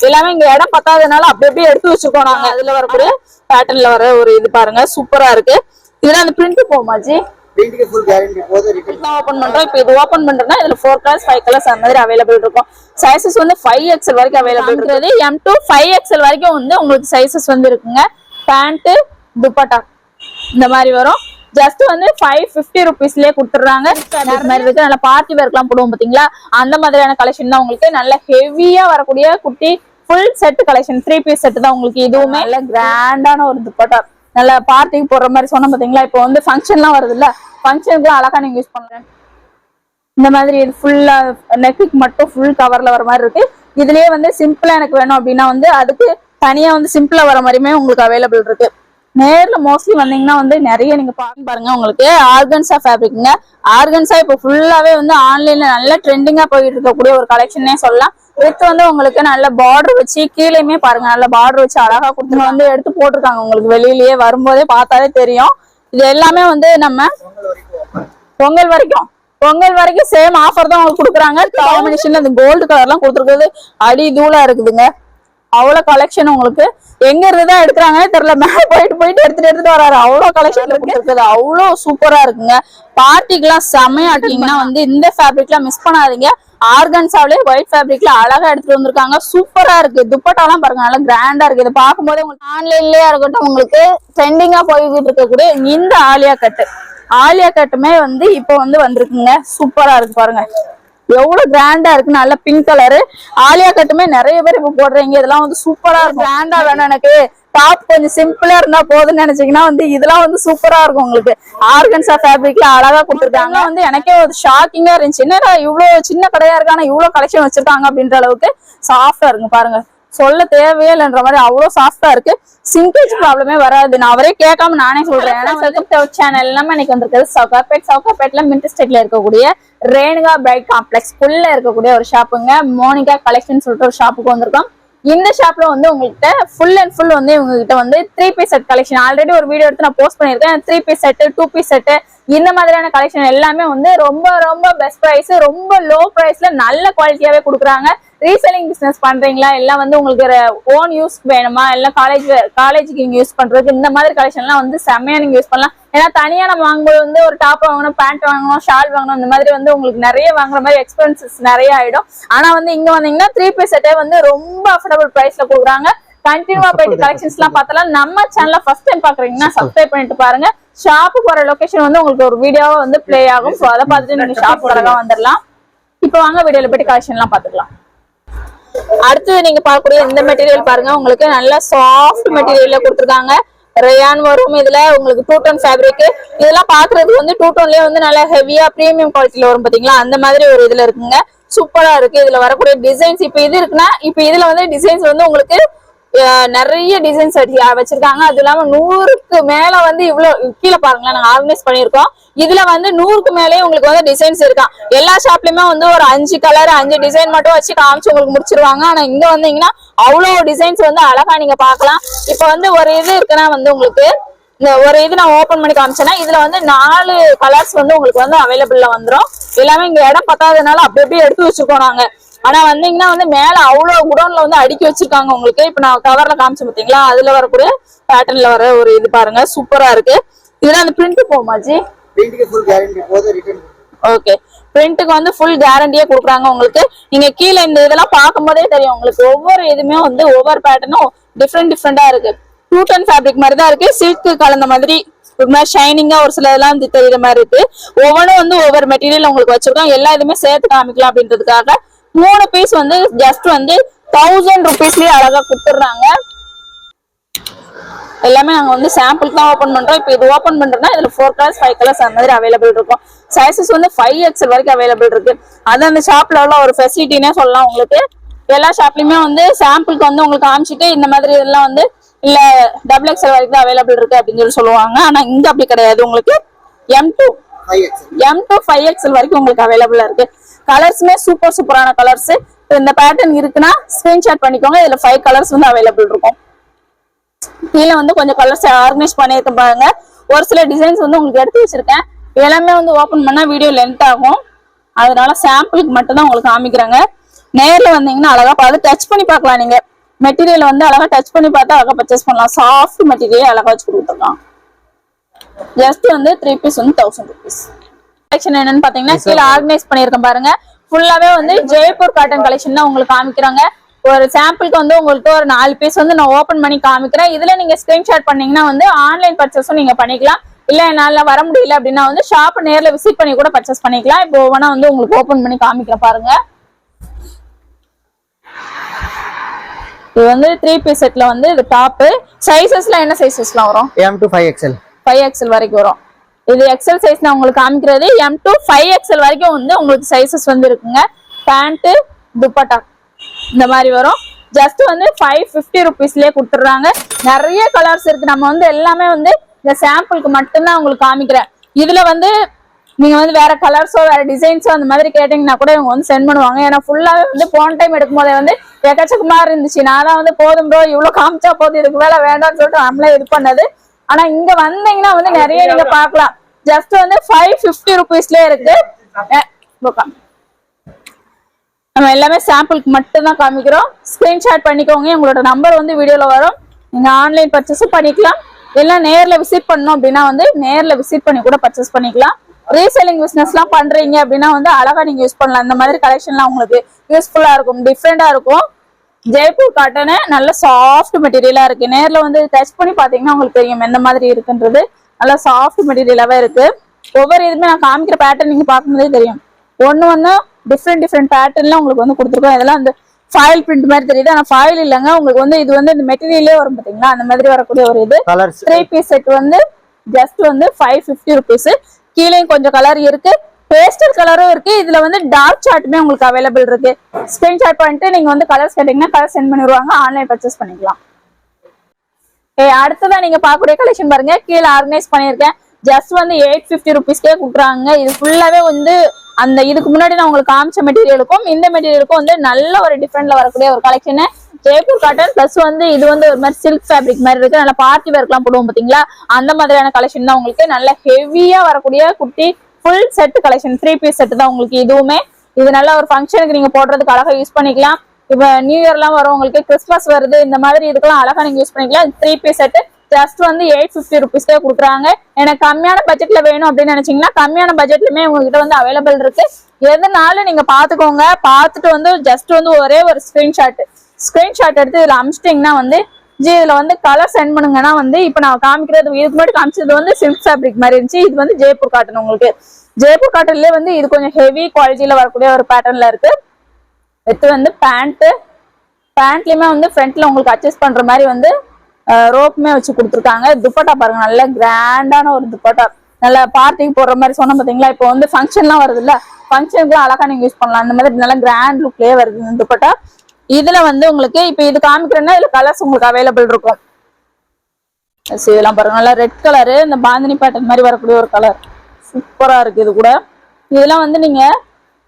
எல்லாமே இங்க இடம் பத்தாதனால அப்படி அப்படியே எடுத்து வச்சுக்கோம் நாங்க. அதுல வரக்கூடிய பேட்டர்ன்ல வர ஒரு இது பாருங்க, சூப்பரா இருக்கு. இதுல அந்த பிரிண்ட் போமாச்சு, ஓபன் பண்றோம். இப்போ இது ஓபன் பண்றோம்னா இதுல 4 கலர்ஸ் 5 கலர்ஸ் அந்த மாதிரி அவைலபிள் இருக்கும். சைசஸ் வந்து 5XL வரைக்கும் அவைலபிள் இருக்குது. M to 5XL வரைக்கும் வந்து உங்களுக்கு சைசஸ் வந்து இருக்குங்க. பேண்ட் துப்பட்டா இந்த மாதிரி வரும். ஜஸ்ட் வந்து 550 ருபீஸ்லயே கொடுத்துறாங்க. மாதிரி இருக்கு, நல்ல பார்ட்டி வேர்க்கெல்லாம் போடுவோம் பாத்தீங்களா, அந்த மாதிரியான கலெக்ஷன் தான் உங்களுக்கு. நல்ல ஹெவியா வரக்கூடிய குட்டி full set collection, 3 piece set தான் உங்களுக்கு. இதுவுமே நல்ல கிராண்டான ஒரு துப்பட்டா, நல்ல பார்ட்டிக்கு போடுற மாதிரி சொன்ன பாத்தீங்களா. இப்போ வந்து ஃபங்க்ஷன்லாம் வருது இல்ல, ஃபங்க்ஷனுக்கு அழகா நீங்க யூஸ் பண்ணுங்க. இந்த மாதிரி இது ஃபுல்லா நெக்குக்கு மட்டும் ஃபுல் கவர்ல வர மாதிரி இருக்கு. இதுலயே வந்து சிம்பிளா எனக்கு வேணும் அப்படின்னா வந்து அதுக்கு தனியா வந்து சிம்பிளா வர மாதிரியுமே உங்களுக்கு அவைலபிள் இருக்கு. நேர்ல மோஸ்ட்லி வந்தீங்கன்னா வந்து நிறைய நீங்க பாருங்க, உங்களுக்கு ஆர்கன்ஸா ஃபேப்ரிக்ங்க. ஆர்கன்ஸா இப்போ ஃபுல்லாவே வந்து ஆன்லைன்ல நல்ல ட்ரெண்டிங்கா போயிட்டு இருக்கக்கூடிய ஒரு கலெக்ஷனே சொல்லலாம். வித் வந்து உங்களுக்கு நல்ல பார்டர் வச்சு கீழேயுமே பாருங்க, நல்ல பார்டர் வச்சு அழகா கொடுத்து வந்து எடுத்து போட்டிருக்காங்க. உங்களுக்கு வெளியிலேயே வரும்போதே பார்த்தாலே தெரியும். இது எல்லாமே வந்து நம்ம பொங்கல் வரைக்கும் சேம் ஆஃபர் தான் உங்களுக்கு கொடுக்குறாங்க. காம்பினேஷன்ல இந்த கோல்டு கலர்லாம் கொடுத்துருக்குது அடி தூளா இருக்குதுங்க. அவ்வளவு கலெக்ஷன் உங்களுக்கு எங்க இருந்துதான் எடுக்கிறாங்கன்னே தெரியல. மேல போயிட்டு எடுத்துட்டு வராரு. அவ்வளவு கலெக்ஷன் இருக்குது, அவ்வளவு சூப்பரா இருக்குங்க. பார்ட்டிக்கு செமையாட்டிங்கன்னா வந்து இந்த ஃபேப்ரிக்லாம் மிஸ் பண்ணாதீங்க. ஆர்கன்ஸாவிலே ஒயிட் ஃபேப்ரிக்ல அழகா எடுத்துட்டு வந்திருக்காங்க. சூப்பரா இருக்கு. துப்பட்டாலாம் பாருங்க, நல்லா கிராண்டா இருக்கு. இதை பார்க்கும்போதே உங்களுக்கு ஆன்லைன்லயே இருக்கட்டும், உங்களுக்கு ட்ரெண்டிங்கா போய்கிட்டு இருக்கக்கூடிய இந்த ஆலியா கட்டுமே வந்து இப்போ வந்து வந்திருக்குங்க. சூப்பரா இருக்கு பாருங்க, எவ்வளவு கிராண்டா இருக்கு. நல்ல பிங்க் கலரு ஆலியா கட்டுமே நிறைய பேர் இப்ப போடுறீங்க. இதெல்லாம் வந்து சூப்பரா இருக்கும். கிராண்டா வேணும் எனக்கு, டாப் கொஞ்சம் சிம்பிளா இருந்தா போதுன்னு நினைச்சீங்கன்னா வந்து இதெல்லாம் வந்து சூப்பரா இருக்கும். உங்களுக்கு ஆர்கன்ஸா ஃபேப்ரிக்ல அழகா கொடுத்துருக்காங்க. வந்து எனக்கே ஒரு ஷாக்கிங்கா இருந்துச்சு, என்னடா இவ்வளவு சின்ன கடையா இருக்கு ஆனா இவ்வளவு கலெக்ஷன் வச்சிருக்காங்க அப்படின்ற அளவுக்கு சாஃப்டா இருக்கு பாருங்க. சொல்ல தேவையே இல்லைன்ற மாதிரி அவ்வளவு சாஃப்டா இருக்கு. சிங்கேஜ் ப்ராப்ளமே வராது. நான் அவரே கேட்காம நானே சொல்றேன். ஏன்னா சேனல் எல்லாமே எனக்கு வந்திருக்கிறது சவுகார்பேட்ல மின்ட் ஸ்ட்ரீட்ல இருக்கக்கூடிய ரேணுகா பிரைட் காம்ப்ளெக்ஸ் உள்ள இருக்கக்கூடிய ஒரு ஷாப்புங்க. மோனிகா கலெக்ஷன் சொல்லிட்டு ஒரு ஷாப்புக்கு வந்திருக்கோம். இந்த ஷாப்ல வந்து உங்ககிட்ட ஃபுல் அண்ட் ஃபுல் வந்து உங்ககிட்ட வந்து 3 பீஸ் செட் கலெக்ஷன் ஆல்ரெடி ஒரு வீடியோ எடுத்து நான் போஸ்ட் பண்ணிருக்கேன். 3 பீஸ் செட் 2 பீஸ் செட் இந்த மாதிரியான கலெக்ஷன் எல்லாமே வந்து ரொம்ப ரொம்ப பெஸ்ட் பிரைஸ், ரொம்ப லோ பிரைஸ்ல நல்ல குவாலிட்டியாவே கொடுக்குறாங்க. ரீசெல்லிங் பிசினஸ் பண்றீங்களா, எல்லாம் வந்து உங்களுக்கு ஓன் யூஸ் வேணுமா, எல்லாம் காலேஜுக்கு நீங்க யூஸ் பண்றதுக்கு இந்த மாதிரி கலெக்ஷன் எல்லாம் வந்து செம்மையா நீங்க யூஸ் பண்ணலாம். ஏன்னா தனியா நம்ம வாங்கும்போது வந்து ஒரு டாப் வாங்கணும், பேண்ட் வாங்கணும், ஷால் வாங்கணும், இந்த மாதிரி வந்து உங்களுக்கு நிறைய வாங்குற மாதிரி எக்ஸ்பென்சஸ் நிறைய ஆயிடும். ஆனா வந்து இங்க வந்தீங்கன்னா 3 பீஸ் செட்டே வந்து ரொம்ப அஃபோர்டபுள் பிரைஸ்ல கொடுக்குறாங்க. கண்டினியூவா போயிட்டு கலெக்ஷன்ஸ் எல்லாம் பார்த்தலாம். நம்ம சேனலை ஃபர்ஸ்ட் டைம் பாக்குறீங்கன்னா சப்ஸ்கிரைப் பண்ணிட்டு பாருங்க. ஷாப்பு போற லொகேஷன் வந்து உங்களுக்கு ஒரு வீடியோவா வந்து பிளே ஆகும். ஸோ அதை பார்த்துட்டு நீங்க ஷாப் வரதா வந்துடலாம். இப்போ வாங்க வீடியோல போயிட்டு கலெக்ஷன் எல்லாம் பாத்துக்கலாம். அடுத்தது நீங்க பார்க்கக்கூடிய இந்த மெட்டீரியல் பாருங்க, உங்களுக்கு நல்ல சாஃப்ட் மெட்டீரியல்ல கொடுத்துருக்காங்க. ரயான் வரும். இதுல உங்களுக்கு 2 டோன் ஃபேப்ரிக். இதெல்லாம் பாக்குறதுக்கு வந்து 2 டோன்லயே வந்து நல்ல ஹெவியா பிரீமியம் குவாலிட்டில வரும் பாத்தீங்களா, அந்த மாதிரி ஒரு இதுல இருக்குங்க. சூப்பரா இருக்கு. இதுல வரக்கூடிய டிசைன்ஸ் இப்ப இது இருக்குன்னா இப்ப இதுல வந்து டிசைன்ஸ் வந்து உங்களுக்கு நிறைய டிசைன்ஸ் வச்சிருக்காங்க. அது இல்லாம 100க்கு மேல வந்து இவ்வளவு கீழே பாருங்களேன் நாங்க ஆர்கனைஸ் பண்ணிருக்கோம். இதுல வந்து 100க்கு மேலே உங்களுக்கு வந்து டிசைன்ஸ் இருக்கான். எல்லா ஷாப்லயுமே வந்து ஒரு 5 கலர் 5 டிசைன் மட்டும் வச்சு காமிச்சு உங்களுக்கு முடிச்சிருவாங்க. ஆனா இங்க வந்தீங்கன்னா அவ்வளவு டிசைன்ஸ் வந்து அழகா நீங்க பாக்கலாம். இப்ப வந்து ஒரு இது இருக்குன்னா வந்து உங்களுக்கு இந்த ஒரு இது நான் ஓபன் பண்ணி காமிச்சேன்னா இதுல வந்து 4 கலர்ஸ் வந்து உங்களுக்கு வந்து அவைலபிள்ல வந்துடும். எல்லாமே இங்க இடம் பத்தாதனால அப்படி அப்படியே எடுத்து வச்சுக்கோம் நாங்க. ஆனா வந்தீங்கன்னா வந்து மேல அவ்வளவு குடோன்ல வந்து அடுக்கி வச்சிருக்காங்க உங்களுக்கு. இப்ப நான் கவர்ல காமிச்சு பாத்தீங்களா, அதுல வரக்கூடிய பேட்டர்ன்ல வர ஒரு இது பாருங்க, சூப்பரா இருக்கு. இதுல அந்த பிரிண்ட் போமாச்சு, ஓகே பிரிண்ட்டுக்கு வந்து ஃபுல் கேரண்டியே கொடுக்குறாங்க உங்களுக்கு. நீங்க கீழே இந்த இதெல்லாம் பார்க்கும் போதே தெரியும் உங்களுக்கு. ஒவ்வொரு இதுமே வந்து ஒவ்வொரு பேட்டர்னும் டிஃப்ரெண்டா இருக்கு. 2 டோன் ஃபேப்ரிக் மாதிரி தான் இருக்கு. சில்க் கலந்த மாதிரி ஒரு மாதிரி ஷைனிங்கா ஒரு சில இதெல்லாம் தெரியுற மாதிரி இருக்கு. ஒவ்வொன்றும் வந்து ஒவ்வொரு மெட்டீரியல் உங்களுக்கு வச்சிருக்கோம். எல்லா இதுமே சேர்த்து காமிக்கலாம் அப்படின்றதுக்காக 3 பீஸ் வந்து ஜஸ்ட் வந்து 1000 ருபீஸ்லயே அழகா கொடுத்துடுறாங்க. எல்லாமே நாங்க வந்து சாம்பிள் தான் ஓபன் பண்றோம். இப்போ இது ஓபன் பண்றோம்னா இதுல 4 கலர்ஸ் 5 கலர்ஸ் அந்த மாதிரி அவைலபிள் இருக்கும். சைசஸ் வந்து 5XL வரைக்கும் அவைலபிள் இருக்கு. அது அந்த ஷாப்ல உள்ள ஒரு ஃபெசிலிட்டினே சொல்லலாம் உங்களுக்கு. எல்லா ஷாப்லயுமே வந்து சாம்பிளுக்கு வந்து உங்களுக்கு காமிச்சிட்டு இந்த மாதிரி இதெல்லாம் வந்து இல்ல XXL வரைக்கும் தான் அவைலபிள் இருக்கு அப்படின்னு சொல்லி சொல்லுவாங்க. ஆனா இங்க அப்படி கிடையாது. உங்களுக்கு M to 5XL வரைக்கும் உங்களுக்கு அவைலபிளா இருக்கு. கலர்ஸுமே சூப்பரான கலர்ஸ். இந்த பேட்டர்ன் இருக்குன்னா ஸ்கிரீன்ஷாட் பண்ணிக்கோங்க. இதுல 5 கலர்ஸ் வந்து அவைலபிள் இருக்கும். கீழே வந்து கொஞ்சம் கலர்ஸ் ஆர்கனைஸ் பண்ணியிருக்கேன் பாருங்க. ஒரு சில டிசைன்ஸ் வந்து உங்களுக்கு எடுத்து வச்சிருக்கேன். எல்லாமே வந்து ஓபன் பண்ணா வீடியோ லென்த் ஆகும். அதனால சாம்பிளுக்கு மட்டும் தான் உங்களுக்கு காமிக்கிறாங்க. நேர்ல வந்தீங்கன்னா அழகா பார்த்து டச் பண்ணி பார்க்கலாம். நீங்க மெட்டீரியல் வந்து அழகா டச் பண்ணி பார்த்தா அழகா பர்ச்சேஸ் பண்ணலாம். சாஃப்ட் மெட்டீரியல் அழகா வச்சு கொடுத்துருக்கான். ஜஸ்ட் வந்து 3 பீஸ் வந்து 1000 rupees. கலெக்ஷன் என்னன்னு பாத்தீங்கன்னா கீழே ஆர்கனைஸ் பண்ணிருக்கேன் பாருங்க. ஃபுல்லாவே வந்து ஜெய்ப்பூர் காட்டன் கலெக்ஷன் தான் உங்களுக்கு காமிக்கிறாங்க. ஒரு சாம்பிளுக்கு வந்து உங்களுக்கு ஒரு 4 பீஸ் வந்து நான் ஓபன் பண்ணி காமிக்கிறேன். இதுல நீங்க ஸ்கிரீன்ஷாட் பண்ணீங்கன்னா வந்து ஆன்லைன் பர்ச்சேஸும் நீங்க பண்ணிக்கலாம். இல்ல என்னால வர முடியல அப்படின்னா வந்து ஷாப் நேர்ல விசிட் பண்ணி கூட பர்ச்சேஸ் பண்ணிக்கலாம். இப்போ ஒவ்வொன்றா வந்து உங்களுக்கு ஓபன் பண்ணி காமிக்கிறேன் பாருங்க. இது வந்து 3 பீஸ் செட்ல வந்து இது டாப். சைஸஸ்ல என்ன சைஸஸ்லாம் வரும்? M to 5XL 5XL வரைக்கும் வரும். இது எக்ஸல் சைஸ் நான் உங்களுக்கு காமிக்கிறது. M to 5XL வரைக்கும் வந்து உங்களுக்கு சைஸஸ் வந்து இருக்குங்க. பேண்ட் துப்பட்டா இந்த மாதிரி வரும். ஜஸ்ட் வந்து 550 rupeesலயே கொடுத்துடுறாங்க. நிறைய கலர்ஸ் இருக்கு. நம்ம வந்து எல்லாமே வந்து இந்த சாம்பிளுக்கு மட்டும்தான் உங்களுக்கு காமிக்கிறேன். இதுல வந்து நீங்க வந்து வேற கலர்ஸோ வேற டிசைன்ஸோ அந்த மாதிரி கேட்டீங்கன்னா கூட இவங்க வந்து சென்ட் பண்ணுவாங்க. ஏன்னா ஃபுல்லாவே வந்து போன டைம் எடுக்கும் போதே வந்து எக்கச்சக்கமா இருந்துச்சு. நான் தான் வந்து போதும் ப்ரோ இவ்வளவு காமிச்சா போதும் இதுக்கு மேல வேண்டாம்னு சொல்லிட்டு நம்மளே இது பண்ணது. ஆனா இங்க வந்தீங்கன்னா வந்து நிறைய நீங்க பாக்கலாம். ஜஸ்ட் வந்து 550 rupeesலயே இருக்கு. நம்ம எல்லாமே சாம்பிளுக்கு மட்டும் தான் காமிக்கிறோம். ஸ்கிரீன்ஷாட் பண்ணிக்கோங்க. உங்களோட நம்பர் வந்து வீடியோல வரும். நீங்க ஆன்லைன் பர்ச்சேஸும் பண்ணிக்கலாம். இல்ல நேர்ல விசிட் பண்ணணும் அப்படின்னா வந்து நேர்ல விசிட் பண்ணி கூட பர்ச்சேஸ் பண்ணிக்கலாம். ரீசெல்லிங் பிசினஸ் எல்லாம் பண்றீங்க அப்படின்னா வந்து அழகா நீங்க யூஸ் பண்ணலாம். இந்த மாதிரி கலெக்ஷன்லாம் உங்களுக்கு யூஸ்ஃபுல்லா இருக்கும், டிஃப்ரெண்டா இருக்கும். ஜெய்ப்பூர் காட்டனு நல்ல சாஃப்ட் மெட்டீரியலா இருக்கு. நேர்ல வந்து டச் பண்ணி பாத்தீங்கன்னா உங்களுக்கு தெரியும் எந்த மாதிரி இருக்குன்றது. நல்லா சாஃப்ட் மெட்டீரியலாவே இருக்கு. ஒவ்வொரு இதுமே நான் காமிக்கிற பேட்டர்ன் நீங்க பார்க்கும்போதே தெரியும். ஒண்ணு டிஃப்ரெண்ட் பேட்டர்ன்ல உங்களுக்கு வந்து கொடுத்துருக்கோம். இதெல்லாம் வந்து ஃபாயில் பிரிண்ட் மாதிரி தெரியுது. ஆனா ஃபாயில் இல்லைங்க. உங்களுக்கு வந்து இது வந்து இந்த மெட்டீரியலே வரும் பாத்தீங்களா, அந்த மாதிரி வரக்கூடிய ஒரு இது 3 பீஸ் செட் வந்து ஜஸ்ட் வந்து 550 rupees. கீழே கொஞ்சம் கலர் இருக்கு, பேஸ்டல் கலரும் இருக்கு. இதுல வந்து டார்க் சார்ட்டுமே உங்களுக்கு அவைலபிள் இருக்கு. ஸ்கிரீன்ஷாட் பண்ணிட்டு நீங்க வந்து கலர்ஸ் கேட்டீங்கன்னா கலர் சென்ட் பண்ணிடுவாங்க. ஆன்லைன் பர்ச்சேஸ் பண்ணிக்கலாம். அடுத்ததான் நீங்க பார்க்கக்கூடிய கலெக்ஷன் பாருங்க. கீழே ஆர்கனைஸ் பண்ணிருக்கேன். ஜஸ்ட் வந்து 850 rupeesக்கே கொடுக்குறாங்க. இது ஃபுல்லாவே வந்து அந்த இதுக்கு முன்னாடி நான் உங்களுக்கு காமிச்ச மெட்டீரியலுக்கும் இந்த மெட்டீரியலுக்கும் வந்து நல்ல ஒரு டிஃப்ரெண்ட்ல வரக்கூடிய ஒரு கலெக்ஷன். ஜெய்ப்பூர் காட்டன் பிளஸ் வந்து இது வந்து ஒரு மாதிரி சில்க் ஃபேப்ரிக் மாதிரி இருக்கு. நல்ல பார்ட்டி வேர்க்கெல்லாம் போடுவோம் பாத்தீங்களா, அந்த மாதிரியான கலெக்ஷன் தான் உங்களுக்கு. நல்ல ஹெவியா வரக்கூடிய குட்டி full set collection. 3 piece set தான் உங்களுக்கு. இதுவுமே இது நல்ல ஒரு ஃபங்க்ஷனுக்கு நீங்க போடுறதுக்கு அழகா யூஸ் பண்ணிக்கலாம். இப்ப நியூ இயர் எல்லாம் வரும், உங்களுக்கு கிறிஸ்மஸ் வருது, இந்த மாதிரி இதுக்கெல்லாம் அழகா நீங்க யூஸ் பண்ணிக்கலாம். 3 பீஸ் செட் ஜஸ்ட் வந்து 850 rupeesக்கே கொடுக்குறாங்க. எனக்கு கம்மியான பட்ஜெட்ல வேணும் அப்படின்னு நினைச்சீங்கன்னா கம்மியான பட்ஜெட்லயுமே உங்ககிட்ட வந்து அவைலபிள் இருக்கு. எதுனாலும் நீங்க பாத்துக்கோங்க. பார்த்துட்டு வந்து ஜஸ்ட் வந்து ஒரே ஒரு ஸ்கிரீன்ஷாட் எடுத்து இதுல அமிச்சிட்டீங்கன்னா வந்து இதுல வந்து கலர் சென்ட் பண்ணுங்கன்னா வந்து இப்ப நான் காமிக்கிறது இதுக்கு முன்னாடி காமிச்சது வந்து சில்க் ஃபேப்ரிக் மாதிரி இருந்துச்சு. இது வந்து ஜெய்ப்பூர் காட்டன். உங்களுக்கு ஜெய்ப்பூர் காட்டன்லயே வந்து இது கொஞ்சம் ஹெவி குவாலிட்டியில வரக்கூடிய ஒரு பேட்டர்ன்ல இருக்கு. இது வந்து பேண்ட்லயுமே வந்து ஃப்ரண்ட்ல உங்களுக்கு அட்ஜஸ்ட் பண்ற மாதிரி வந்து ரோப்புமே வச்சு கொடுத்துருக்காங்க. துப்பட்டா பாருங்க, நல்ல கிராண்டான ஒரு துப்பட்டா. நல்ல பார்ட்டிக்கு போடுற மாதிரி சொன்ன பாத்தீங்களா. இப்போ வந்து ஃபங்க்ஷன்லாம் வருது இல்ல, ஃபங்க்ஷனுக்கு அழகா நீங்க யூஸ் பண்ணலாம். அந்த மாதிரி நல்ல கிராண்ட் லுக்லயே வருது இந்த துப்பட்டா. இதுல வந்து உங்களுக்கு இப்ப இது காமிக்கிறேன்னா இதுல கலர்ஸ் உங்களுக்கு அவைலபிள் இருக்கும். இதெல்லாம் பாருங்க, நல்லா ரெட் கலரு, இந்த பாந்தினி பேட்டர்ன் மாதிரி வரக்கூடிய ஒரு கலர் சூப்பரா இருக்கு. இது கூட இதெல்லாம் வந்து நீங்க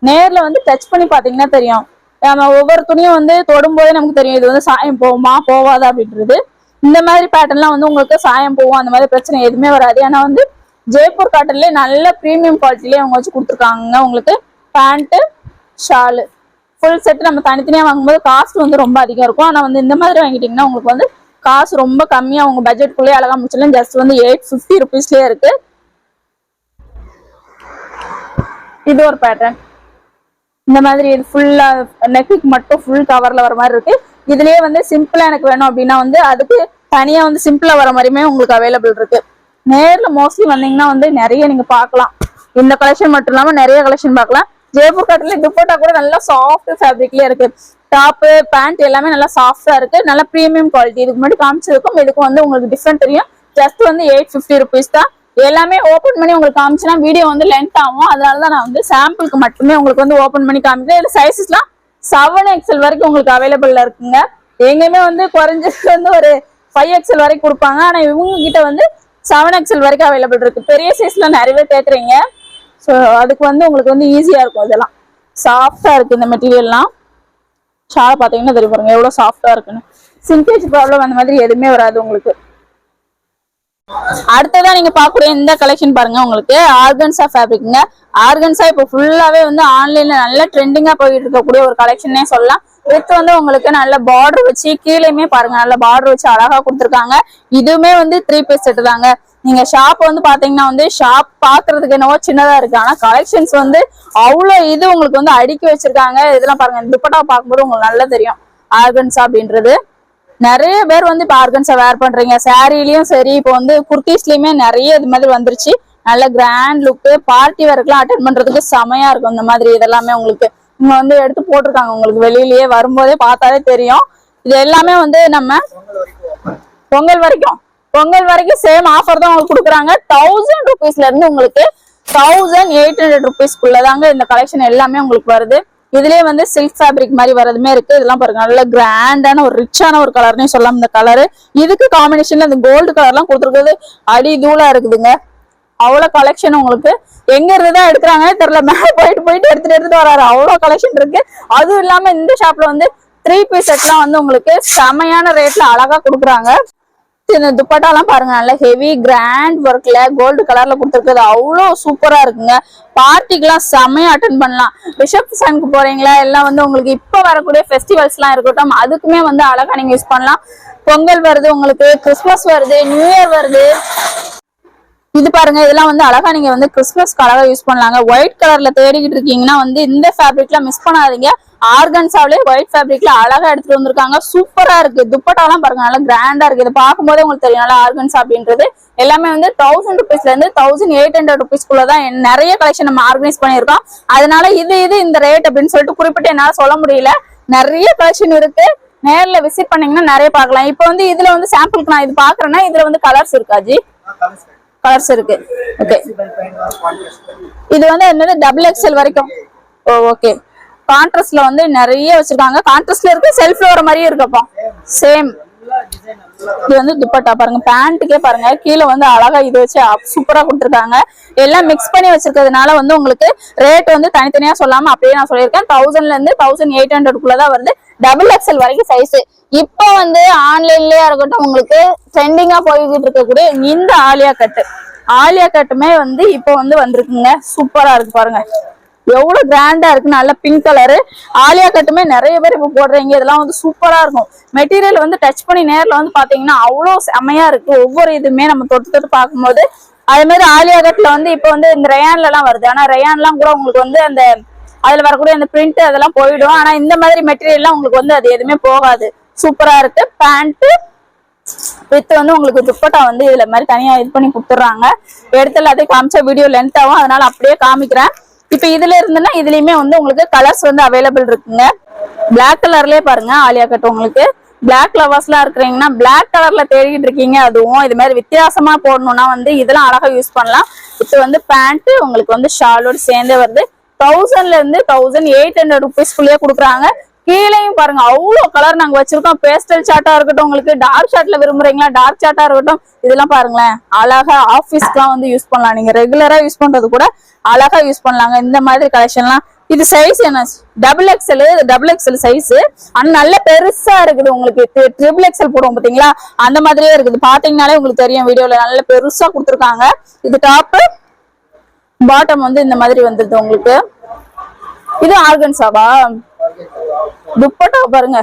நேர்ல வந்து டச் பண்ணி பாத்தீங்கன்னா தெரியும். நம்ம ஒவ்வொரு துணியும் வந்து தொடும் போதே நமக்கு தெரியும் இது வந்து சாயம் போகுமா போவாதா அப்படின்றது. இந்த மாதிரி பேட்டர்ன்லாம் வந்து உங்களுக்கு சாயம் போகும், அந்த மாதிரி பிரச்சனை எதுவுமே வராது. ஏன்னா வந்து ஜெய்ப்பூர் காட்டன்லயே நல்ல பிரீமியம் குவாலிட்டிலேயே அவங்க வச்சு கொடுத்துருக்காங்க. உங்களுக்கு பேண்ட் ஷாலு ஃபுல் செட் நம்ம தனித்தனியா வாங்கும்போது காஸ்ட் வந்து ரொம்ப அதிகம் இருக்கும். ஆனா வந்து இந்த மாதிரி வாங்கிட்டீங்கன்னா உங்களுக்கு வந்து காசு ரொம்ப கம்மியா உங்க பட்ஜெட்குள்ளேயே அழகா முடிச்சிடலாம். ஜஸ்ட் வந்து 850 rupeesலயே இருக்கு. இது ஒரு பேட்டர்ன். இந்த மாதிரி இது ஃபுல்லா நெக்குக்கு மட்டும் ஃபுல் கவர்ல வர மாதிரி இருக்கு. இதுலயே வந்து சிம்பிளா எனக்கு வேணும் அப்படின்னா வந்து அதுக்கு தனியா வந்து சிம்பிளா வர மாதிரியுமே உங்களுக்கு அவைலபிள் இருக்கு. நேர்ல மோஸ்ட்லி வந்தீங்கன்னா வந்து நிறைய நீங்க பாக்கலாம். இந்த கலெக்ஷன் மட்டும் இல்லாம நிறைய கலெக்ஷன் பார்க்கலாம். ஜெய்ப்பூர் காட்டன்ல துப்பட்டா கூட நல்லா சாஃப்ட் ஃபேப்ரிக்லயே இருக்கு. டாப் பேண்ட் எல்லாமே நல்லா சாஃப்டா இருக்கு. நல்ல பிரீமியம் குவாலிட்டி. இதுக்கு முன்னாடி காமிச்சிருக்கும் இதுக்கு வந்து உங்களுக்கு டிஃப்ரெண்ட் தெரியும். ஜஸ்ட் வந்து 850 rupees தான். எல்லாமே ஓபன் பண்ணி உங்களுக்கு காமிச்சுன்னா வீடியோ வந்து லென்த் ஆகும். அதனாலதான் நான் வந்து சாம்பிளுக்கு மட்டுமே உங்களுக்கு வந்து ஓபன் பண்ணி காமிக்கிறேன். இதுல சைஸஸ்லாம் 7XL வரைக்கும் உங்களுக்கு அவைலபிள்ல இருக்குங்க. எங்கேயுமே வந்து குறைஞ்சது வந்து ஒரு 5XL வரைக்கும் கொடுப்பாங்க. ஆனா இவங்க கிட்ட வந்து 7XL வரைக்கும் அவைலபிள் இருக்கு. பெரிய சைஸ்ல நிறையவே கேக்குறீங்க. ஸோ அதுக்கு வந்து உங்களுக்கு வந்து ஈஸியா இருக்கும். இதெல்லாம் சாஃப்டா இருக்கு. இந்த மெட்டீரியல்லாம் ஷால் பாத்தீங்கன்னா தெரியும் பாருங்க எவ்வளவு சாஃப்டா இருக்குன்னு. சிங்கேஜ் ப்ராப்ளம் அந்த மாதிரி எதுவுமே வராது உங்களுக்கு. அடுத்ததான் நீங்க பாக்கக்கூடிய இந்த கலெக்ஷன் பாருங்க, உங்களுக்கு ஆர்கன்சா ஃபேப்ரிக்ங்க. ஆர்கன்சா இப்போ ஃபுல்லாவே வந்து ஆன்லைன்ல நல்ல ட்ரெண்டிங்கா போயிட்டு இருக்கக்கூடிய ஒரு கலெக்ஷனே சொல்லலாம். வித் வந்து உங்களுக்கு நல்ல பார்டர் வச்சு கீழேயுமே பாருங்க நல்ல பார்டர் வச்சு அழகா கொடுத்துருக்காங்க. இதுவுமே வந்து 3 பீஸ் செட் தாங்க. நீங்க ஷாப் வந்து பாத்தீங்கன்னா வந்து ஷாப் பாக்குறதுக்கு என்னவோ சின்னதா இருக்கு, ஆனா கலெக்ஷன்ஸ் வந்து அவ்வளவு இது உங்களுக்கு வந்து அடுக்கி வச்சிருக்காங்க. இதெல்லாம் பாருங்க, துப்பட்டா பார்க்கும்போது உங்களுக்கு நல்லா தெரியும் ஆர்கன்ஸா அப்படின்றது. நிறைய பேர் வந்து இப்ப ஆர்கன்ஸா வேர் பண்றீங்க, சாரிலயும் சரி, இப்போ வந்து குர்த்திஸ்லயுமே நிறைய இது மாதிரி வந்துருச்சு. நல்ல கிராண்ட் லுக்கு, பார்ட்டி வேர்க்கெல்லாம் அட்டென்ட் பண்றதுக்கு செமையா இருக்கும். இந்த மாதிரி இதெல்லாமே உங்களுக்கு இங்க வந்து எடுத்து போட்டிருக்காங்க, உங்களுக்கு வெளியிலயே வரும்போதே பார்த்தாலே தெரியும். இது எல்லாமே வந்து நம்ம பொங்கல் வரைக்கும் சேம் ஆஃபர் தான் உங்களுக்கு கொடுக்குறாங்க. 1000 rupeesல இருந்து உங்களுக்கு 1800 rupeesக்குள்ளதாங்க இந்த கலெக்ஷன் எல்லாமே உங்களுக்கு வருது. இதுலயே வந்து சில்க் ஃபேப்ரிக் மாதிரி வரதுமே இருக்கு. இதெல்லாம் பாருங்க நல்ல கிராண்டான ஒரு ரிச்சான ஒரு கலர்னே சொல்லலாம். இந்த கலரு இதுக்கு காம்பினேஷன்ல இந்த கோல்டு கலர் எல்லாம் கொடுத்துருக்குது அடி தூளா இருக்குதுங்க. அவ்வளவு கலெக்ஷன் உங்களுக்கு எங்க இருந்துதான் எடுக்கிறாங்கன்னே தெரியல. மேல போயிட்டு எடுத்துட்டு வராரு, அவ்வளவு கலெக்ஷன் இருக்கு. அதுவும் இல்லாம இந்த ஷாப்ல வந்து 3 பீஸ் செட்லாம் வந்து உங்களுக்கு செமையான ரேட்ல அழகா கொடுக்குறாங்க. இந்த துப்பட்டாலாம் பாருங்க நல்ல ஹெவி கிராண்ட் ஒர்க்ல கோல்டு கலர்ல கொடுத்துருக்குது, அவ்வளவு சூப்பரா இருக்குங்க. பார்ட்டிக்கெல்லாம் செமையா அட்டென்ட் பண்ணலாம். ரிசப்ஷனுக்கு போறீங்களா எல்லாம் வந்து உங்களுக்கு இப்ப வரக்கூடிய ஃபெஸ்டிவல்ஸ் எல்லாம் இருக்கட்டும், அதுக்குமே வந்து அழகா நீங்க யூஸ் பண்ணலாம். பொங்கல் வருது, உங்களுக்கு கிறிஸ்துமஸ் வருது, நியூ இயர் வருது. இது பாருங்க, இதெல்லாம் வந்து அழகா நீங்க வந்து கிறிஸ்துமஸ்க்கு அழகா யூஸ் பண்ணலாங்க. ஒயிட் கலர்ல தேடிக்கிட்டு இருக்கீங்கன்னா வந்து இந்த ஃபேப்ரிக்லாம் மிஸ் பண்ணாதீங்க. ஆர்கன்ஸாவிலே ஒயிட் ஃபேப்ரிக்ல அழகா எடுத்துட்டு வந்திருக்காங்க, சூப்பரா இருக்கு. துப்பட்டாலாம் பாருங்க நல்லா கிராண்டா இருக்கு. இதை பார்க்கும்போதே உங்களுக்கு தெரியும் நல்லா ஆர்கன்ஸா அப்படின்றது. எல்லாமே வந்து 1000 rupeesல இருந்து 1800 rupeesக்குள்ளதான் நிறைய கலெக்ஷன் நம்ம ஆர்கனைஸ் பண்ணியிருக்கோம். அதனால இது இந்த ரேட் அப்படின்னு சொல்லிட்டு குறிப்பிட்டு என்னால சொல்ல முடியல. நிறைய கலெக்ஷன் இருக்கு, நேர்ல விசிட் பண்ணீங்கன்னா நிறைய பார்க்கலாம். இப்போ வந்து இதுல வந்து சாம்பிளுக்கு நான் இது பாக்குறேன்னா இதுல வந்து கலர்ஸ் இருக்காஜி, கலர்ஸ் இருக்கு. ஓகே, இது வந்து என்னது XXL வரைக்கும். ஓகே, கான்ட்ராஸ்ட்ல வந்து நிறைய வச்சிருக்காங்க. கான்ட்ராஸ்ட்ல இருக்கு, செல்ஃப்ல வர மாதிரியே இருக்குப்பா சேம். இது வந்து துப்பட்டா பாருங்க, பேண்ட்டுக்கே பாருங்க கீழே வந்து அழகா இது வச்சு சூப்பரா கொடுத்துருக்காங்க. எல்லாம் மிக்ஸ் பண்ணி வச்சிருக்கிறதுனால வந்து உங்களுக்கு ரேட் வந்து தனித்தனியா சொல்லாம அப்படியே நான் சொல்லியிருக்கேன். 1000ல இருந்து 1800 வருது. XXL வரைக்கும் சைஸ். இப்போ வந்து ஆன்லைன்லயா இருக்கட்டும் உங்களுக்கு ட்ரெண்டிங்கா போய்கிட்டு இருக்கக்கூடிய இந்த ஆலியா கட்டுமே வந்து இப்போ வந்து வந்திருக்குங்க. சூப்பரா இருக்கு பாருங்க, எவ்வளவு கிராண்டா இருக்கு. நல்ல பிங்க் கலரு ஆலியா கட்டுமே நிறைய பேர் இப்ப போடுறீங்க. இதெல்லாம் வந்து சூப்பரா இருக்கும். மெட்டீரியல் வந்து டச் பண்ணி நேர்ல வந்து பாத்தீங்கன்னா அவ்வளவு செமையா இருக்கு. ஒவ்வொரு இதுமே நம்ம தொட்டு பார்க்கும்போது அதே மாதிரி ஆலியா கட்ல வந்து இப்ப வந்து இந்த ரயான்ல எல்லாம் வருது. ஆனா ரயான்லாம் கூட உங்களுக்கு வந்து அந்த அதுல வரக்கூடிய அந்த பிரிண்ட் அதெல்லாம் போயிடும். ஆனா இந்த மாதிரி மெட்டீரியல் எல்லாம் உங்களுக்கு வந்து அது எதுவுமே போகாது. சூப்பரா இருக்கு. பேண்ட் வித் வந்து உங்களுக்கு துப்பட்டா வந்து இதுல மாதிரி தனியா இது பண்ணி கொடுத்துட்றாங்க. எடுத்து எல்லாத்தையும் காமிச்சா வீடியோ லென்த் ஆகும், அதனால அப்படியே காமிக்கிறேன். இப்ப இதுல இருந்துன்னா இதுலயுமே வந்து உங்களுக்கு கலர்ஸ் வந்து அவைலபிள் இருக்குங்க. பிளாக் கலர்லயே பாருங்க ஆலியா கட். உங்களுக்கு பிளாக் லவர்ஸ் எல்லாம் இருக்கிறீங்கன்னா பிளாக் கலர்ல தேடிட்டு இருக்கீங்க, அதுவும் இது மாதிரி வித்தியாசமா போடணும்னா வந்து இதெல்லாம் அழகா யூஸ் பண்ணலாம். இப்போ வந்து பேண்ட் உங்களுக்கு வந்து ஷாலோடு சேர்ந்தே வருது. 1000ல இருந்து 1800 rupeesக்குள்ளேயே கொடுக்குறாங்க. கீழையும் பாருங்க அவ்வளவு கலர் நாங்க வச்சிருக்கோம். பேஸ்டல் சார்ட்டா இருக்கட்டும், உங்களுக்கு டார்க் சார்ட்ல விரும்புறீங்களா டார்க் சார்ட்டா இருக்கட்டும், இதெல்லாம் பாருங்களேன் அழகா ஆபீஸ்க்குலாம் வந்து யூஸ் பண்ணலாம். நீங்க ரெகுலரா யூஸ் பண்றது கூட அழகா யூஸ் பண்ணலாங்க இந்த மாதிரி கலெக்ஷன்லாம். இது சைஸ் என்ன XXL சைஸ், ஆனா நல்ல பெருசா இருக்குது. உங்களுக்கு XXL போடுவோம் பாத்தீங்களா, அந்த மாதிரியே இருக்குது. பாத்தீங்கன்னாலே உங்களுக்கு தெரியும், வீடியோல நல்ல பெருசா கொடுத்துருக்காங்க. இது டாப், பாட்டம் வந்து இந்த மாதிரி வந்துருது உங்களுக்கு. இது ஆர்கன்ஸாவா? துப்பட்டா பாருங்க,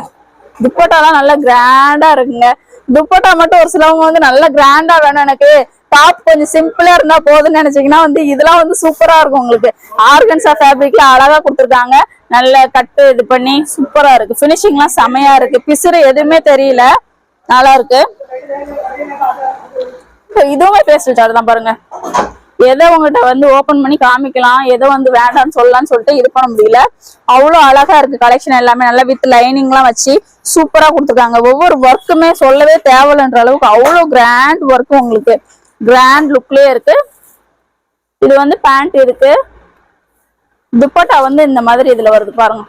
துப்பட்டாலாம் நல்லா கிராண்டா இருக்குங்க. துப்பட்டா மட்டும் ஒரு சிலவங்க வந்து நல்லா கிராண்டா வேணும், எனக்கு டாப் கொஞ்சம் சிம்பிளா இருந்தா போதும்னு நினைச்சீங்கன்னா வந்து இதெல்லாம் வந்து சூப்பரா இருக்கும். உங்களுக்கு ஆர்கன்ஸா ஃபேப்ரிக்ல அழகா கொடுத்துருக்காங்க. நல்ல கட்டு இது பண்ணி சூப்பரா இருக்கு. பினிஷிங்லாம் செமையா இருக்கு, பிசுறு எதுவுமே தெரியல, நல்லா இருக்கு. இதுவுமே பேஸ்டல் சார்ட் தான் பாருங்க. எதை உங்ககிட்ட வந்து ஓபன் பண்ணி காமிக்கலாம், எதை வந்து வேண்டாம்னு சொல்லலாம்னு சொல்லிட்டு இது பண்ண முடியல. அவ்வளவு அழகா இருக்கு கலெக்ஷன் எல்லாமே. நல்லா வித் லைனிங் எல்லாம் வச்சு சூப்பரா கொடுத்துருக்காங்க. ஒவ்வொரு ஒர்க்குமே சொல்லவே தேவையில்லைன்ற அளவுக்கு அவ்வளவு கிராண்ட் ஒர்க், உங்களுக்கு கிராண்ட் லுக்லயே இருக்கு. இது வந்து பேண்ட் இருக்கு, துப்பட்டா வந்து இந்த மாதிரி இதுல வருது பாருங்க.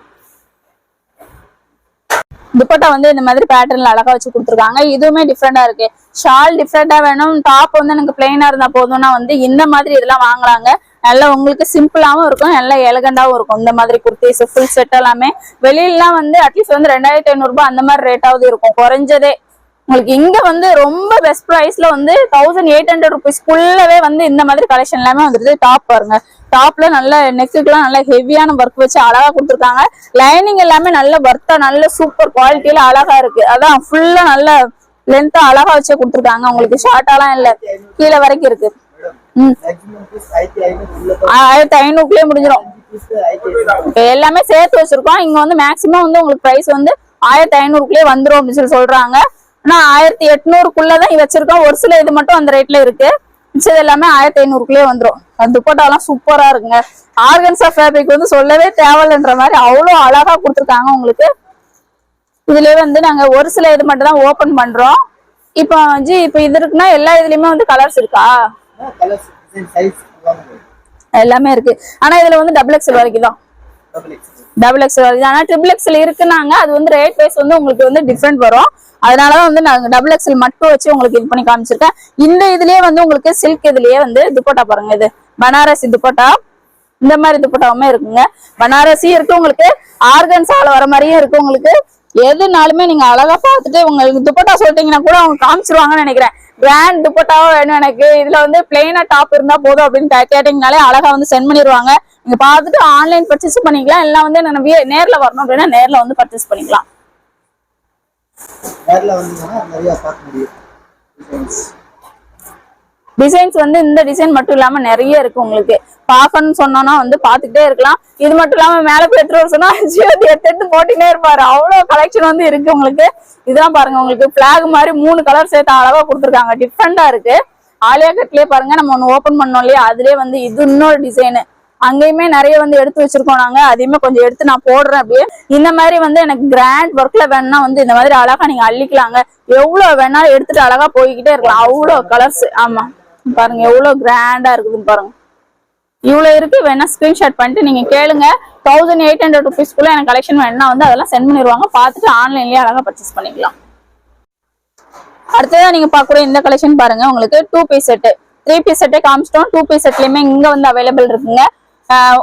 துப்பட்டா வந்து இந்த மாதிரி பேட்டர்ன்ல அழகா வச்சு கொடுத்துருக்காங்க. இதுவுமே டிஃப்ரெண்டா இருக்கு. ஷால் டிஃப்ரெண்டா வேணும், டாப் வந்து எனக்கு பிளைனா இருந்தா போதும்னா வந்து இந்த மாதிரி இதெல்லாம் வாங்கலாங்க. நல்லா உங்களுக்கு சிம்பிளாவும் இருக்கும், நல்லா எலகண்டாவும் இருக்கும். இந்த மாதிரி குர்த்திஸ் ஃபுல் செட் எல்லாமே வெளியிலாம் வந்து அட்லீஸ்ட் வந்து 2500 ரூபாய் அந்த மாதிரி ரேட்டாவது இருக்கும் குறைஞ்சதே. உங்களுக்கு இங்க வந்து ரொம்ப பெஸ்ட் பிரைஸ்ல வந்து 1800 rupeesக்குள்ளவே வந்து இந்த மாதிரி கலெக்ஷன் எல்லாமே வந்துருது. டாப் பாருங்க, டாப்ல நல்ல நெக்குக்குலாம் நல்ல ஹெவியான ஒர்க் வச்சு அழகா கொடுத்துருக்காங்க. லைனிங் எல்லாமே நல்ல ஒர்த்தா நல்ல சூப்பர் குவாலிட்டியில அழகா இருக்கு. அதான் ஃபுல்லா நல்ல லென்த்தா அழகா வச்சு கொடுத்துருக்காங்க. உங்களுக்கு ஷார்ட்டாலாம் இல்ல, கீழே வரைக்கும் இருக்கு. 1500 முடிஞ்சிடும். எல்லாமே சேர்த்து வச்சிருக்கோம். இங்க வந்து மேக்சிமம் வந்து உங்களுக்கு பிரைஸ் வந்து 1500 வந்துரும் அப்படின்னு சொல்லி சொல்றாங்க. ஆனா 1800 வச்சிருக்கோம். ஒரு சில இது மட்டும் அந்த ரேட்ல இருக்கு. மிச்சது எல்லாமே 1500 வந்துரும். அந்த துப்பட்டாலாம் சூப்பரா இருக்குங்க. ஆர்கன்சா ஃபேப்ரிக் வந்து சொல்லவே தேவையில்லைன்ற மாதிரி அவ்வளவு அழகா கொடுத்துருக்காங்க உங்களுக்கு. இதுல வந்து நாங்க ஒரு சில இது மட்டும் தான் ஓபன் பண்றோம். இப்போ இப்ப இது இருக்குன்னா எல்லா இதுலயுமே வந்து கலர்ஸ் இருக்கா? எல்லாமே இருக்கு. ஆனா இதுல வந்து XXL வரைக்கும் தான். XXL வரைக்கும். ஆனா XXL இருக்குன்னாங்க. அது வந்து ரேட் வைஸ் வந்து உங்களுக்கு வந்து டிஃபரெண்ட் வரும். அதனாலதான் வந்து நாங்க XXL மட்டும் வச்சு உங்களுக்கு இது பண்ணி காமிச்சிருக்கேன். இந்த இதுலயே வந்து உங்களுக்கு சில்க் இதுலயே வந்து துப்பட்டா பாருங்க, இது பனாரசி துப்பட்டா. இந்த மாதிரி துப்பட்டாவுமே இருக்குங்க. பனாரசி இருக்கு, உங்களுக்கு ஆர்கன்சால வர மாதிரியும் இருக்கு. உங்களுக்கு எதுனாலுமே நீங்க அழகா பார்த்துட்டு உங்களுக்கு துப்பட்டா சொல்லிட்டீங்கன்னா கூட அவங்க காமிச்சிருவாங்கன்னு நினைக்கிறேன். கிராண்ட் துப்பட்டாவா வேணும் எனக்கு, இதுல வந்து பிளெயினா டாப் இருந்தா போதும் அப்படின்னு கேட்டீங்கனாலே அழகா வந்து சென்ட் பண்ணிடுவாங்க. நீங்க பார்த்துட்டு ஆன்லைன் பர்ச்சேஸ் பண்ணிக்கலாம். எல்லாம் வந்து நான் நேர்ல வரணும் அப்படின்னா நேர்ல வந்து பர்ச்சேஸ் பண்ணிக்கலாம். டிசைன்ஸ் வந்து இந்த டிசைன் மட்டும் இல்லாம நிறைய இருக்கு. உங்களுக்கு பாக்கணும்னு சொன்னோம்னா வந்து பாத்துக்கிட்டே இருக்கலாம். இது மட்டும் இல்லாம மேல பெட்ரோல் சொன்னா எடுத்து போட்டுட்டே இருப்பாரு. அவ்வளவு கலெக்ஷன் வந்து இருக்கு உங்களுக்கு. இதெல்லாம் பாருங்க, உங்களுக்கு பிளாக் மாதிரி 3 கலர் சேர்த்து அழகா கொடுத்துருக்காங்க. டிஃப்ரெண்டா இருக்கு. ஆலியா கட்லயே பாருங்க, நம்ம ஒண்ணு ஓபன் பண்ணோம் இல்லையா, அதுலயே வந்து இது இன்னொரு டிசைனு. அங்கேயுமே நிறைய வந்து எடுத்து வச்சிருக்கோம் நாங்க. அதையுமே கொஞ்சம் எடுத்து நான் போடுறேன். அப்படியே இந்த மாதிரி வந்து எனக்கு கிராண்ட் ஒர்க்ல வேணும்னா வந்து இந்த மாதிரி அழகா நீங்க அள்ளிக்கலாங்க. எவ்வளவு வேணாலும் எடுத்துட்டு அழகா போய்கிட்டே இருக்கலாம். அவ்வளவு கலர்ஸ். ஆமா பாருங்க எவ்வளவு கிராண்டா இருக்குதுன்னு பாருங்க. இவ்வளவு இருக்கு. வேணா ஸ்கிரீன்ஷாட் பண்ணிட்டு நீங்க கேளுங்க. 1800 rupeesக்குள்ள எனக்கு கலெக்ஷன் வேணும்னா வந்து அதெல்லாம் சென்ட் பண்ணிடுவாங்க. பார்த்துட்டு ஆன்லைன்லயே அழகா பர்ச்சேஸ் பண்ணிக்கலாம். அடுத்ததான் நீங்க பாக்குற இந்த கலெக்ஷன் பாருங்க, உங்களுக்கு 2 பீஸ் செட் 3 பீஸ் செட்டே காமிச்சிட்டோம். 2 பீஸ் செட்லயுமே இங்க வந்து அவைலபிள் இருக்குங்க.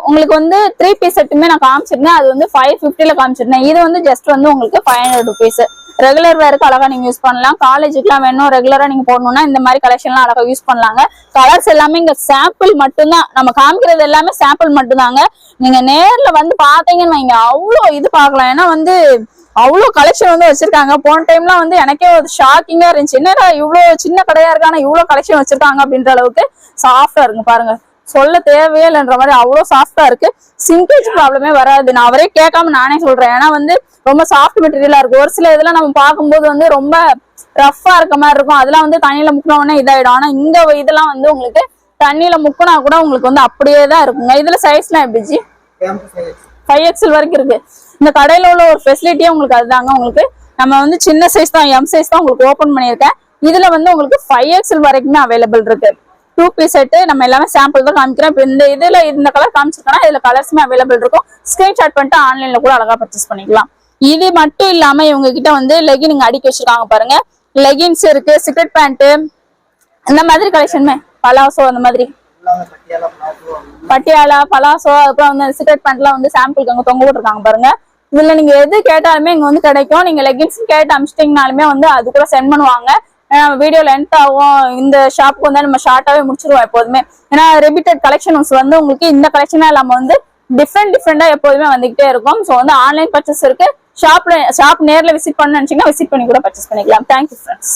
உங்களுக்கு வந்து 3 பீஸ் செட்டுமே நான் காமிச்சிருந்தேன். அது வந்து 550 காமிச்சிருந்தேன். இது வந்து ஜஸ்ட் வந்து உங்களுக்கு 500 rupees. ரெகுலர் வேருக்கு அழகா நீங்க யூஸ் பண்ணலாம். காலேஜுக்குலாம் வேணும் ரெகுலரா நீங்க போடணும்னா இந்த மாதிரி கலெக்ஷன்லாம் அழகா யூஸ் பண்ணலாங்க. கலர்ஸ் எல்லாமே இங்க சாம்பிள் மட்டும்தான். நம்ம காமிக்கிறது எல்லாமே சாம்பிள் மட்டும்தாங்க. நீங்க நேர்ல வந்து பாத்தீங்கன்னு வைங்க, அவ்வளோ இது பார்க்கலாம். ஏன்னா வந்து அவ்வளவு கலெக்ஷன் வந்து வச்சிருக்காங்க. போன டைம்லாம் வந்து எனக்கே ஒரு ஷாக்கிங்கா இருந்துச்சு. என்னடா இவ்வளவு சின்ன கடையா இருக்கானா இவ்வளவு கலெக்ஷன் வச்சிருக்காங்க அப்படின்ற அளவுக்கு சாஃப்டா இருக்கு பாருங்க. சொல்ல தேவையே இல்லைன்ற மாதிரி அவ்வளவு சாஃப்டா இருக்கு. சிங்கேஜ் ப்ராப்ளமே வராது. நான் அவரே கேட்காம நானே சொல்றேன். ஏன்னா வந்து ரொம்ப சாஃப்ட் மெட்டீரியலா இருக்கு. ஒரு சில இதெல்லாம் நம்ம பார்க்கும்போது வந்து ரொம்ப ரஃபா இருக்க மாதிரி இருக்கும். அதெல்லாம் வந்து தண்ணியில முக்கினோடனே இதாயிடும். ஆனா இந்த இதெல்லாம் வந்து உங்களுக்கு தண்ணியில முக்கினா கூட உங்களுக்கு வந்து அப்படியே தான் இருக்குங்க. இதுல சைஸ்லாம் எப்படி? 5XL வரைக்கும் இருக்கு. இந்த கடையில உள்ள ஒரு ஃபெசிலிட்டியே உங்களுக்கு அதுதாங்க. உங்களுக்கு நம்ம வந்து சின்ன சைஸ் தான், எம் சைஸ் தான் உங்களுக்கு ஓபன் பண்ணியிருக்கேன். இதுல வந்து உங்களுக்கு 5XL வரைக்குமே அவைலபிள் இருக்கு. 2 பீஸ் செட் நம்ம எல்லாமே சாம்பிள் தான் காமிக்கிறேன். இப்போ இந்த இதுல இந்த கலர் காமிச்சிருக்கேன்னா இதுல கலர்ஸுமே அவைலபிள் இருக்கும். ஸ்கிரீன்ஷாட் பண்ணிட்டு ஆன்லைன்ல கூட அழகா பர்ச்சேஸ் பண்ணிக்கலாம். இது மட்டும் இல்லாம இவங்க கிட்ட வந்து லெகின் இங்க அடிக்க வச்சிருக்காங்க பாருங்க. லெகின்ஸ் இருக்கு, சிகரெட் பேண்ட், இந்த மாதிரி கலெக்ஷனுமே பலாசோ அந்த மாதிரி பட்டியாலா பலாசோ, அப்புறம் வந்து சிகரெட் பேண்ட் எல்லாம் வந்து சாம்பிளுக்கு அங்க தொங்க விட்டுருக்காங்க பாருங்க. இதுல நீங்க எது கேட்டாலுமே இங்க வந்து கிடைக்கும். நீங்க லெகின்ஸ் கேட்டு அமிச்சிட்டீங்கனாலுமே வந்து அது கூட சென்ட் பண்ணுவாங்க. வீடியோ லென்த் ஆகும். இந்த ஷாப்புக்கு வந்து நம்ம ஷார்ட்டாவே முடிச்சிருவோம் எப்போதுமே. ஏன்னா ரிப்பீட்டட் கலெக்ஷன்ஸ் வந்து உங்களுக்கு இந்த கலெக்ஷனா இல்லாம வந்து டிஃப்ரெண்டா எப்போதுமே வந்துகிட்டே இருக்கும். ஸோ வந்து ஆன்லைன் பர்ச்சேஸ் இருக்கு. ஷாப் நேர்ல விசிட் பண்ண நினைச்சீங்கன்னா விசிட் பண்ணி கூட பர்ச்சேஸ் பண்ணிக்கலாம். Thank you friends.